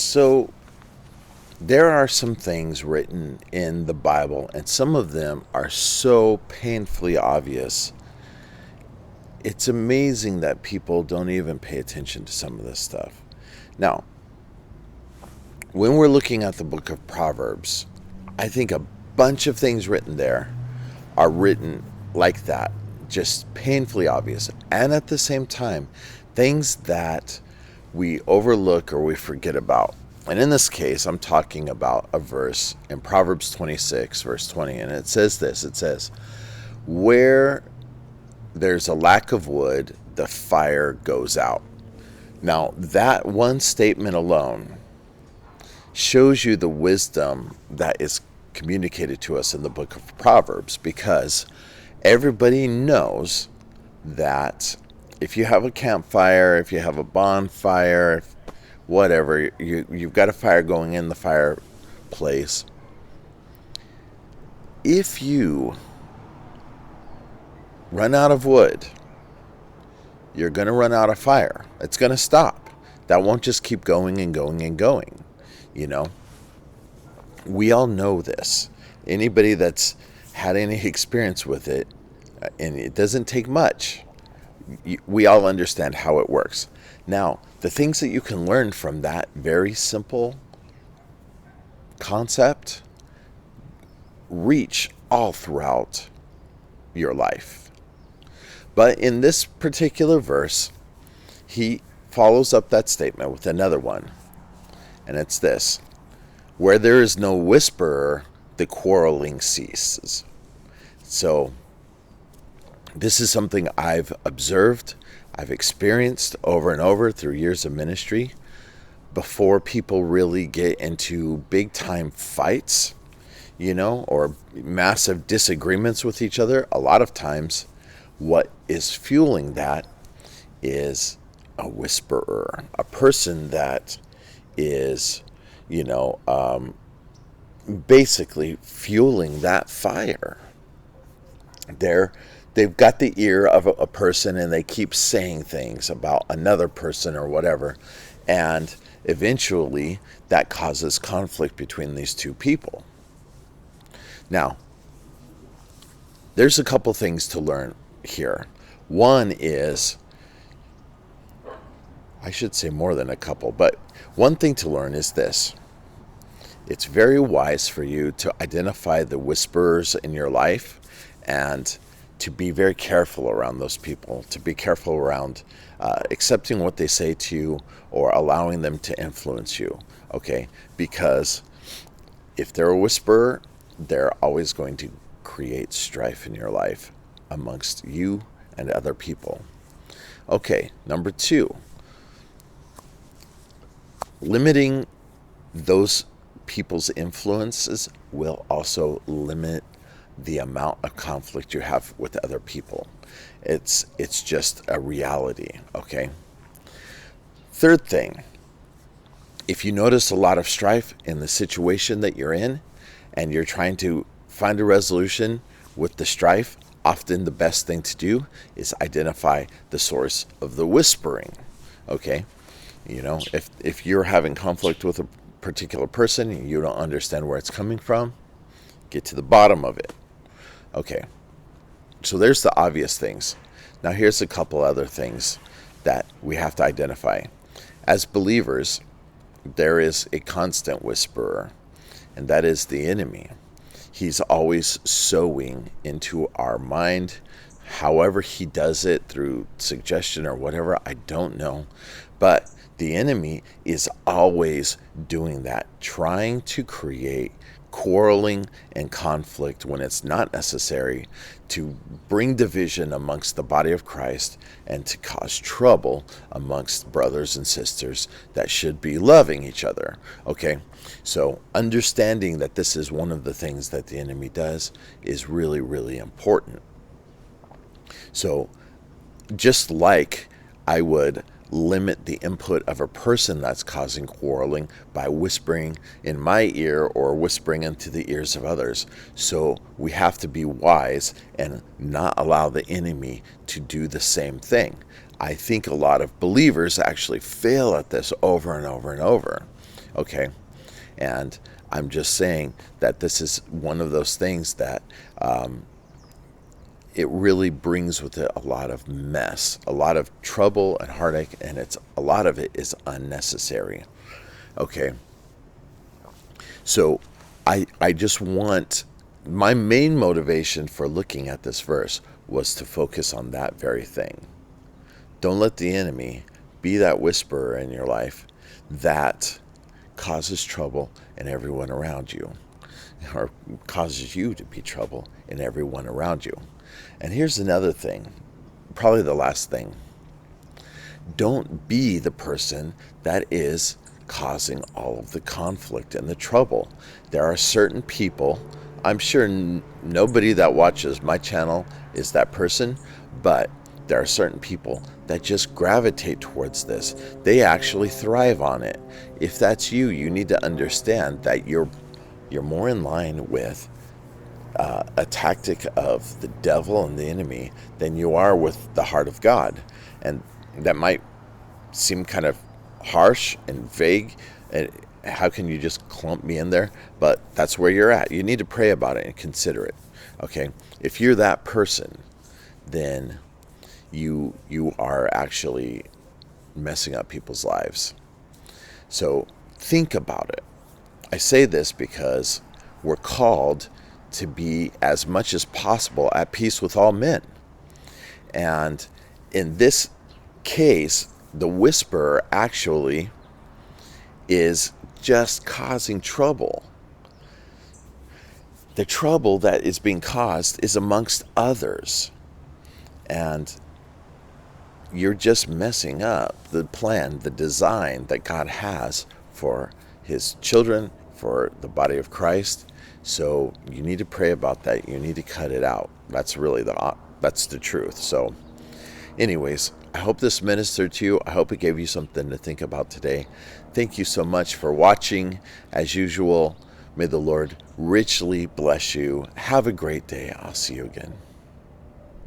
So, there are some things written in the Bible, and some of them are so painfully obvious. It's amazing that people don't even pay attention to some of this stuff. Now, when we're looking at the book of Proverbs, I think a bunch of things written there are written like that, just painfully obvious. And at the same time, things that we overlook or we forget about. And in this case, I'm talking about a verse in Proverbs 26, verse 20. And it says this, it says, where there's a lack of wood, the fire goes out. Now, that one statement alone shows you the wisdom that is communicated to us in the book of Proverbs, because everybody knows that if you have a campfire, if you have a bonfire, whatever, you've got a fire going in the fireplace. If you run out of wood, you're going to run out of fire. It's going to stop. That won't just keep going and going and going. You know, we all know this. Anybody that's had any experience with it, and it doesn't take much, we all understand how it works. Now, the things that you can learn from that very simple concept reach all throughout your life. But in this particular verse, he follows up that statement with another one. And it's this: where there is no whisperer, the quarreling ceases. So, this is something I've observed, I've experienced over and over through years of ministry. Before people really get into big time fights, or massive disagreements with each other, a lot of times what is fueling that is a whisperer, a person that is, basically fueling that fire. They've got the ear of a person, and they keep saying things about another person or whatever, and eventually that causes conflict between these two people. Now, there's a couple things to learn here. One is, I should say more than a couple, but one thing to learn is this: it's very wise for you to identify the whisperers in your life and to be very careful around those people, to be careful around accepting what they say to you or allowing them to influence you, okay? Because if they're a whisperer, they're always going to create strife in your life amongst you and other people. Okay, number two, limiting those people's influences will also limit the amount of conflict you have with other people. It's just a reality, okay? Third thing, if you notice a lot of strife in the situation that you're in and you're trying to find a resolution with the strife, often the best thing to do is identify the source of the whispering, okay? If you're having conflict with a particular person and you don't understand where it's coming from, get to the bottom of it. Okay, so there's the obvious things. Now here's a couple other things that we have to identify. As believers, there is a constant whisperer, and that is the enemy. He's always sowing into our mind. However he does it, through suggestion or whatever, I don't know. But the enemy is always doing that, trying to create quarreling and conflict when it's not necessary, to bring division amongst the body of Christ and to cause trouble amongst brothers and sisters that should be loving each other. Okay, so understanding that this is one of the things that the enemy does is really, really important. So just like I would limit the input of a person that's causing quarreling by whispering in my ear or whispering into the ears of others. So we have to be wise and not allow the enemy to do the same thing. I think a lot of believers actually fail at this over and over and over. Okay. And I'm just saying that this is one of those things that it really brings with it a lot of mess, a lot of trouble and heartache, and a lot of it is unnecessary. Okay. So I just want, my main motivation for looking at this verse was to focus on that very thing. Don't let the enemy be that whisperer in your life that causes trouble in everyone around you, or causes you to be trouble in everyone around you. And here's another thing, probably the last thing. Don't be the person that is causing all of the conflict and the trouble. There are certain people, I'm sure nobody that watches my channel is that person, but there are certain people that just gravitate towards this. They actually thrive on it. If that's you, you need to understand that you're more in line with a tactic of the devil and the enemy than you are with the heart of God. And that might seem kind of harsh and vague. And how can you just clump me in there? But that's where you're at. You need to pray about it and consider it. Okay? If you're that person, then you are actually messing up people's lives. So think about it. I say this because we're called to be as much as possible at peace with all men. And in this case, the whisperer actually is just causing trouble. The trouble that is being caused is amongst others. And you're just messing up the plan, the design that God has for his children, for the body of Christ. So you need to pray about that. You need to cut it out. That's really that's the truth. So anyways, I hope this ministered to you. I hope it gave you something to think about today. Thank you so much for watching. As usual, may the Lord richly bless you. Have a great day. I'll see you again.